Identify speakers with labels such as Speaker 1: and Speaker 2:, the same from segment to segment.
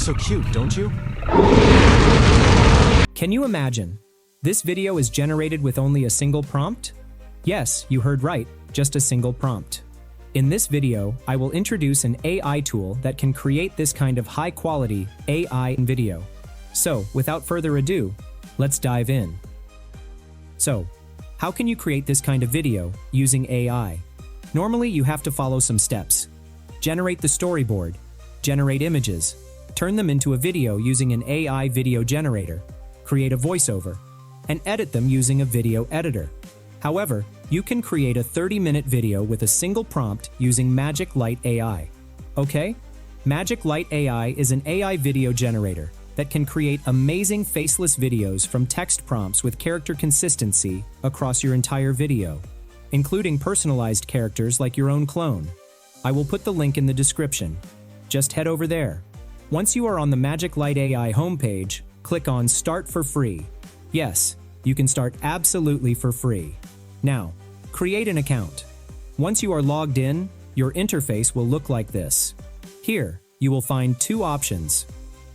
Speaker 1: so cute, don't you?
Speaker 2: Can you imagine? This video is generated with only a single prompt? Yes, you heard right, just a single prompt. In this video, I will introduce an AI tool that can create this kind of high-quality AI video. So, without further ado, let's dive in. So, how can you create this kind of video using AI? Normally, you have to follow some steps. Generate the storyboard, generate images, turn them into a video using an AI video generator, create a voiceover, and edit them using a video editor. However, you can create a 30-minute video with a single prompt using MagicLight AI. Okay? MagicLight AI is an AI video generator that can create amazing faceless videos from text prompts with character consistency across your entire video, including personalized characters like your own clone. I will put the link in the description. Just head over there. Once you are on the MagicLight AI homepage, click on Start for Free. Yes, you can start absolutely for free. Now, create an account. Once you are logged in, your interface will look like this. Here, you will find two options.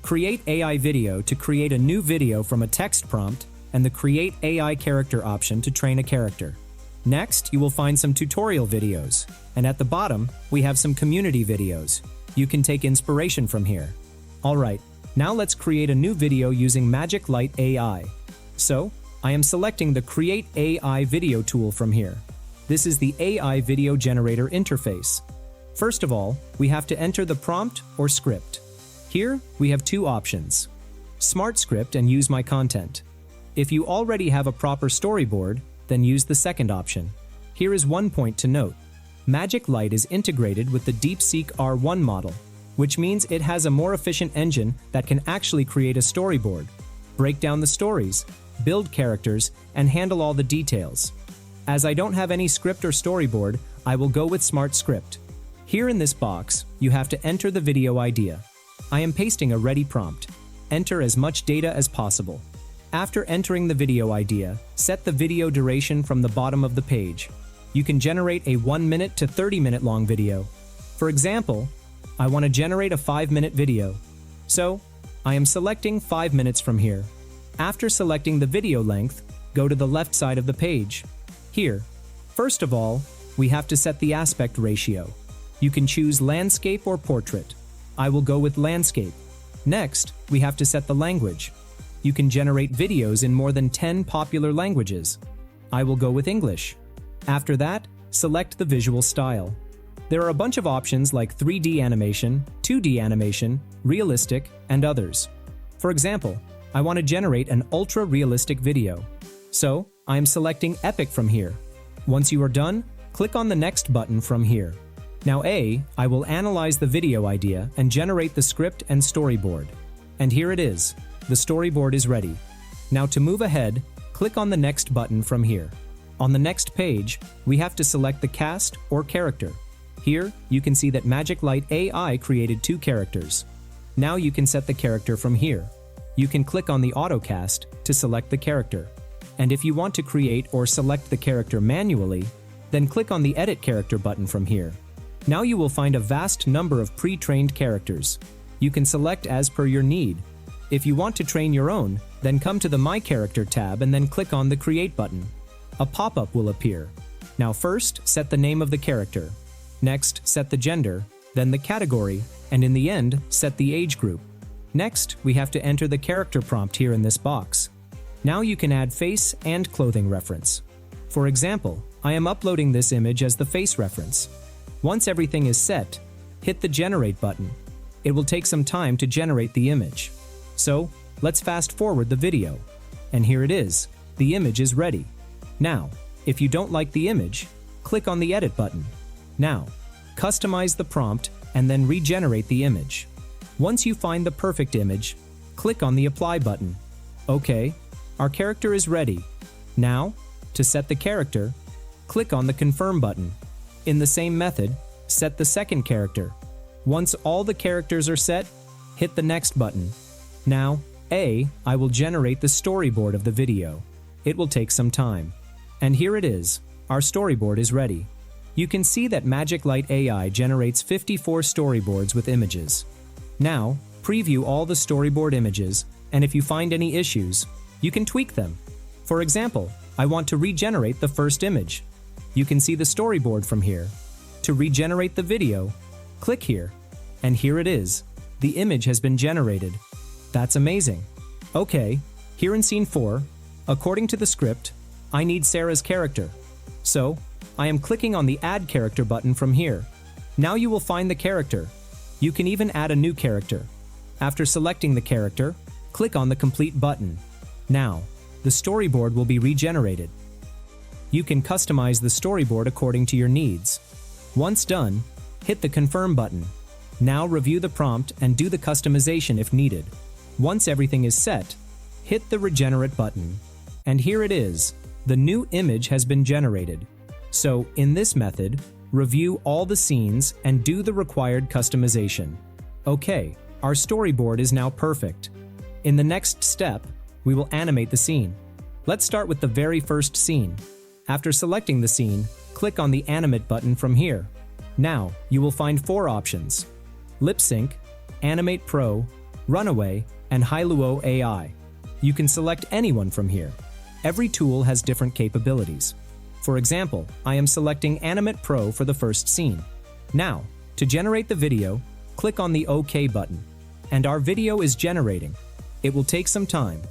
Speaker 2: Create AI video to create a new video from a text prompt, and the Create AI character option to train a character. Next, you will find some tutorial videos, and at the bottom, we have some community videos. You can take inspiration from here. Alright, now let's create a new video using MagicLight AI. So, I am selecting the Create AI video tool from here. This is the AI video generator interface. First of all, we have to enter the prompt or script. Here, we have two options. Smart Script and Use My Content. If you already have a proper storyboard, then use the second option. Here is one point to note. MagicLight is integrated with the DeepSeek R1 model, which means it has a more efficient engine that can actually create a storyboard, break down the stories, build characters, and handle all the details. As I don't have any script or storyboard, I will go with Smart Script. Here in this box, you have to enter the video idea. I am pasting a ready prompt. Enter as much data as possible. After entering the video idea, set the video duration from the bottom of the page. You can generate a 1 minute to 30-minute long video. For example, I want to generate a 5-minute video. So, I am selecting 5 minutes from here. After selecting the video length, go to the left side of the page. Here, first of all, we have to set the aspect ratio. You can choose landscape or portrait. I will go with landscape. Next, we have to set the language. You can generate videos in more than 10 popular languages. I will go with English. After that, select the visual style. There are a bunch of options like 3D animation, 2D animation, realistic, and others. For example, I want to generate an ultra-realistic video. So, I am selecting Epic from here. Once you are done, click on the Next button from here. Now I will analyze the video idea and generate the script and storyboard. And here it is. The storyboard is ready. Now to move ahead, click on the Next button from here. On the next page, we have to select the cast or character. Here, you can see that MagicLight AI created 2 characters. Now you can set the character from here. You can click on the AutoCast to select the character. And if you want to create or select the character manually, then click on the Edit Character button from here. Now you will find a vast number of pre-trained characters. You can select as per your need. If you want to train your own, then come to the My Character tab and then click on the Create button. A pop-up will appear. Now first, set the name of the character. Next, set the gender, then the category, and in the end, set the age group. Next, we have to enter the character prompt here in this box. Now you can add face and clothing reference. For example, I am uploading this image as the face reference. Once everything is set, hit the Generate button. It will take some time to generate the image. So, let's fast forward the video. And here it is. The image is ready. Now, if you don't like the image, click on the Edit button. Now, customize the prompt and then regenerate the image. Once you find the perfect image, click on the Apply button. Okay, our character is ready. Now, to set the character, click on the Confirm button. In the same method, set the second character. Once all the characters are set, hit the Next button. Now, I will generate the storyboard of the video. It will take some time. And here it is. Our storyboard is ready. You can see that MagicLight AI generates 54 storyboards with images. Now, Preview all the storyboard images, and if you find any issues, you can tweak them. For example, I want to regenerate the first image. You can see the storyboard from here. To regenerate the video, click here, and here it is. The image has been generated. That's amazing. Okay, here in scene 4, according to the script, I need Sarah's character. So, I am clicking on the Add Character button from here. Now you will find the character. You can even add a new character. After selecting the character, click on the Complete button. Now, the storyboard will be regenerated. You can customize the storyboard according to your needs. Once done, hit the Confirm button. Now review the prompt and do the customization if needed. Once everything is set, hit the Regenerate button. And here it is. The new image has been generated. So, in this method, review all the scenes and do the required customization. Okay, our storyboard is now perfect. In the next step, we will animate the scene. Let's start with the very first scene. After selecting the scene, click on the Animate button from here. Now, you will find 4 options: Lip Sync, Animate Pro, Runaway, and FLIM AI. You can select anyone from here. Every tool has different capabilities. For example, I am selecting Animate Pro for the first scene. Now, to generate the video, click on the OK button. And our video is generating. It will take some time.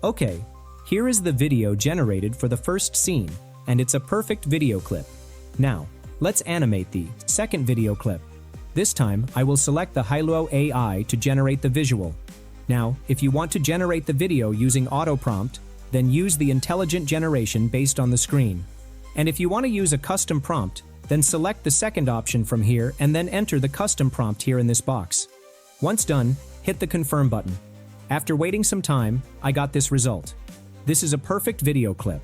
Speaker 2: Okay, here is the video generated for the first scene, and it's a perfect video clip. Now, let's animate the second video clip. This time, I will select the FLIM AI to generate the visual. Now, if you want to generate the video using auto prompt, then use the intelligent generation based on the screen. And if you want to use a custom prompt, then select the second option from here and then enter the custom prompt here in this box. Once done, hit the Confirm button. After waiting some time, I got this result. This is a perfect video clip.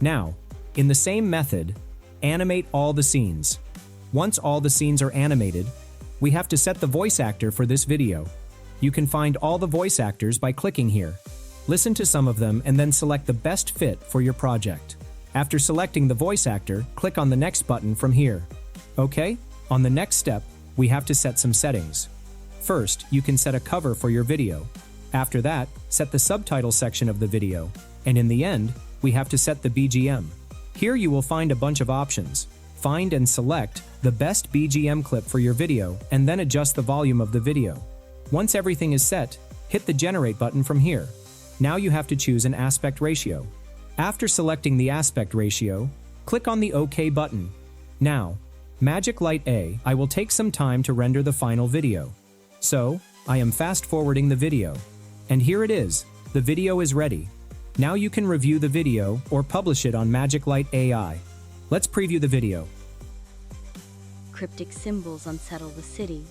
Speaker 2: Now, in the same method, animate all the scenes. Once all the scenes are animated, we have to set the voice actor for this video. You can find all the voice actors by clicking here. Listen to some of them and then select the best fit for your project. After selecting the voice actor, click on the Next button from here. Okay, on the next step, we have to set some settings. First, you can set a cover for your video. After that, set the subtitle section of the video. And in the end, we have to set the BGM. Here you will find a bunch of options. Find and select the best BGM clip for your video and then adjust the volume of the video. Once everything is set, hit the Generate button from here. Now you have to choose an aspect ratio. After selecting the aspect ratio, click on the OK button. Now, MagicLight AI will take some time to render the final video. So, I am fast forwarding the video. And here it is. The video is ready. Now you can review the video or publish it on MagicLight AI. Let's preview the video.
Speaker 1: Cryptic symbols unsettle the city.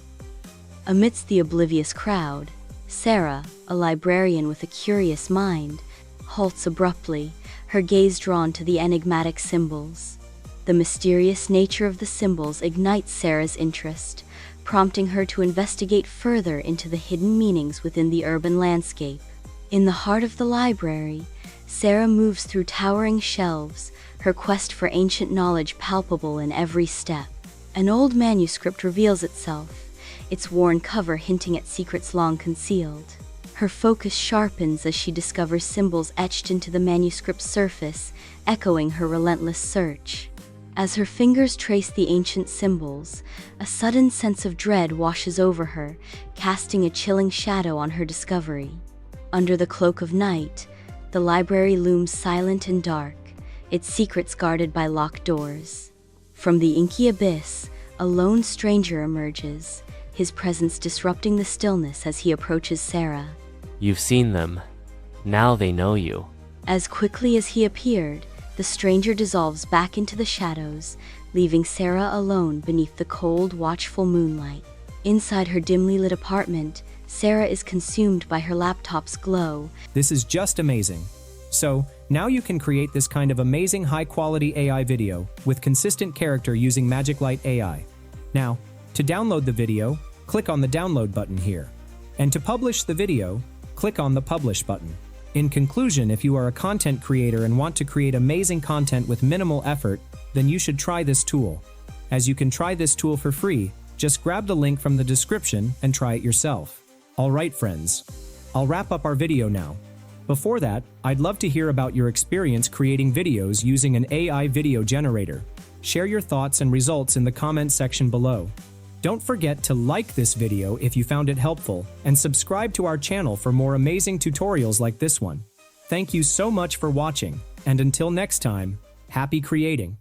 Speaker 1: Amidst the oblivious crowd, Sarah, a librarian with a curious mind, halts abruptly, her gaze drawn to the enigmatic symbols. The mysterious nature of the symbols ignites Sarah's interest, prompting her to investigate further into the hidden meanings within the urban landscape. In the heart of the library, Sarah moves through towering shelves, her quest for ancient knowledge palpable in every step. An old manuscript reveals itself, its worn cover hinting at secrets long concealed. Her focus sharpens as she discovers symbols etched into the manuscript's surface, echoing her relentless search. As her fingers trace the ancient symbols, a sudden sense of dread washes over her, casting a chilling shadow on her discovery. Under the cloak of night, the library looms silent and dark, its secrets guarded by locked doors. From the inky abyss, a lone stranger emerges, his presence disrupting the stillness as he approaches Sarah.
Speaker 3: You've seen them. Now they know you.
Speaker 1: As quickly as he appeared, the stranger dissolves back into the shadows, leaving Sarah alone beneath the cold, watchful moonlight. Inside her dimly lit apartment, Sarah is consumed by her laptop's glow.
Speaker 2: This is just amazing. So, now you can create this kind of amazing high-quality AI video with consistent character using MagicLight AI. Now, to download the video, click on the Download button here. And to publish the video, click on the Publish button. In conclusion, if you are a content creator and want to create amazing content with minimal effort, then you should try this tool. As you can try this tool for free, just grab the link from the description and try it yourself. Alright friends, I'll wrap up our video now. Before that, I'd love to hear about your experience creating videos using an AI video generator. Share your thoughts and results in the comment section below. Don't forget to like this video if you found it helpful, and subscribe to our channel for more amazing tutorials like this one. Thank you so much for watching, and until next time, happy creating!